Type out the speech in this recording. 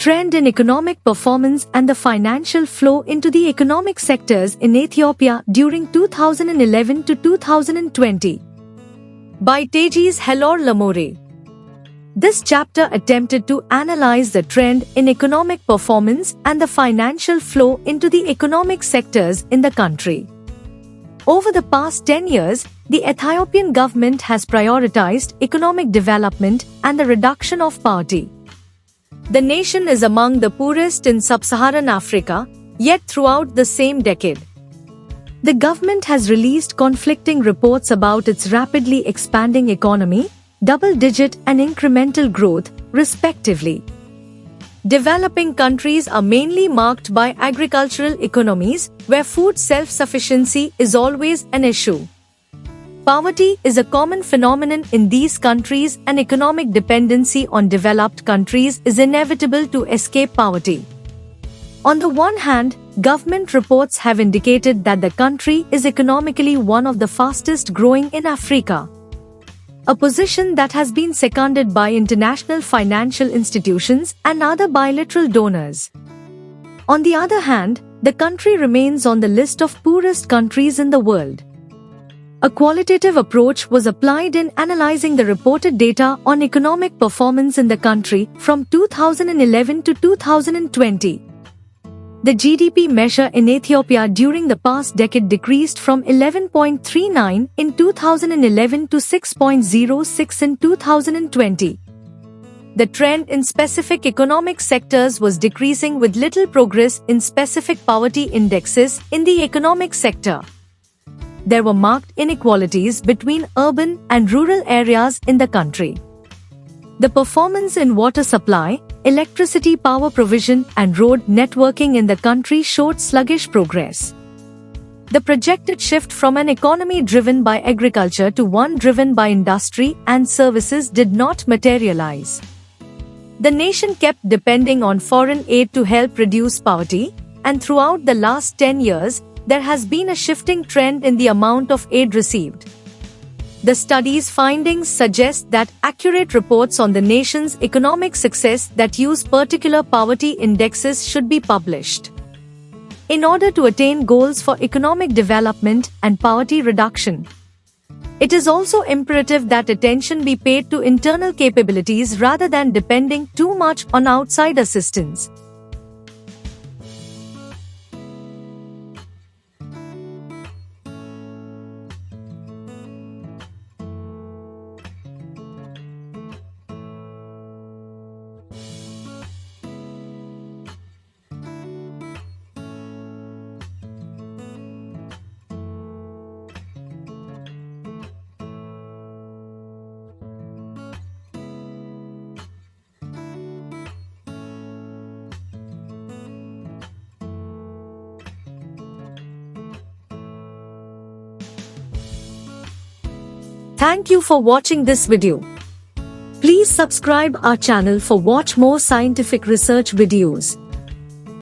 trend in economic performance and the financial flow into the economic sectors in Ethiopia during 2011 to 2020. By Tejas Helor Lamore. This chapter attempted to analyze the trend in economic performance and the financial flow into the economic sectors in the country. Over the past 10 years, the Ethiopian government has prioritized economic development and the reduction of poverty. The nation is among the poorest in sub-Saharan Africa, yet throughout the same decade, the government has released conflicting reports about its rapidly expanding economy, double-digit and incremental growth, respectively. Developing countries are mainly marked by agricultural economies, where food self-sufficiency is always an issue. Poverty is a common phenomenon in these countries, and economic dependency on developed countries is inevitable to escape poverty. On the one hand, government reports have indicated that the country is economically one of the fastest growing in Africa, a position that has been seconded by international financial institutions and other bilateral donors. On the other hand, the country remains on the list of poorest countries in the world. A qualitative approach was applied in analyzing the reported data on economic performance in the country from 2011 to 2020. The GDP measure in Ethiopia during the past decade decreased from 11.39 in 2011 to 6.06 in 2020. The trend in specific economic sectors was decreasing, with little progress in specific poverty indexes in the economic sector. There were marked inequalities between urban and rural areas in the country. The performance in water supply, electricity power provision and road networking in the country showed sluggish progress. The projected shift from an economy driven by agriculture to one driven by industry and services did not materialize. The nation kept depending on foreign aid to help reduce poverty, and throughout the last 10 years, there has been a shifting trend in the amount of aid received. The study's findings suggest that accurate reports on the nation's economic success that use particular poverty indexes should be published. In order to attain goals for economic development and poverty reduction, it is also imperative that attention be paid to internal capabilities rather than depending too much on outside assistance. Thank you for watching this video. Please subscribe our channel for watch more scientific research videos.